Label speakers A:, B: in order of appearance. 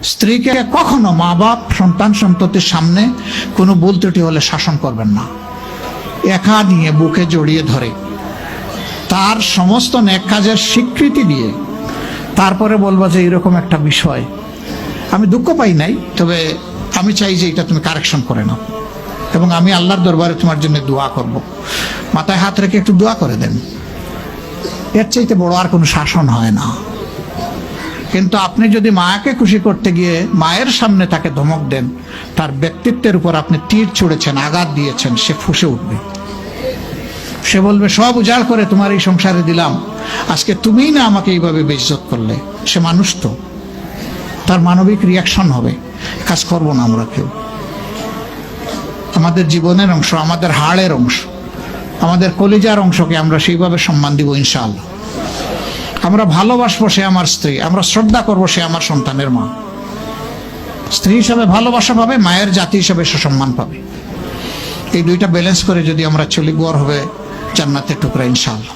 A: স্ত্রীকে কখনো মা বাপ সন্তান সন্ততির সামনে কোনো ভুল ত্রুটি হলে শাসন করবেন না। একা নিয়ে বুকে জড়িয়ে ধরে তার সমস্ত নেক কাজের স্বীকৃতি দিয়ে তারপরে বলবো যে এরকম একটা বিষয় আমি দুঃখ পাই নাই, তবে আমি চাই যে এটা তুমি কারেকশন করে নাও এবং আমি আল্লাহর দরবারে তোমার জন্য দোয়া করব। মাথায় হাত রেখে একটু দোয়া করে দেন। এর চাইতে বড় আর কোনো শাসন হয় না। কিন্তু আপনি যদি মাকে খুশি করতে গিয়ে মায়ের সামনে তাকে ধমক দেন, তার ব্যক্তিত্বের উপর আপনি তীর ছুঁড়েছেন, আঘাত দিয়েছেন, সে ফুঁসে উঠবে। সে বলবে সব উজাড় করে তোমার এই সংসারে দিলাম, আজকে তুমিই না আমাকে এইভাবে বেইজ্জত করলে। সে মানুষ তো, তার মানবিক রিয়াকশন হবে। কাজ করবো না আমরা কেউ। আমাদের জীবনের অংশ, আমাদের হাড়ের অংশ, আমাদের কলিজার অংশকে আমরা সেইভাবে সম্মান দিব ইনশাআল্লাহ। আমরা ভালোবাসবো সে আমার স্ত্রী, আমরা শ্রদ্ধা করবো সে আমার সন্তানের মা। স্ত্রী হিসাবে ভালোবাসা পাবে, মায়ের জাতি হিসাবে সে সম্মান পাবে। এই দুইটা ব্যালেন্স করে যদি আমরা চলি, গড় হবে জান্নাতের টুকরা ইনশাআল্লাহ।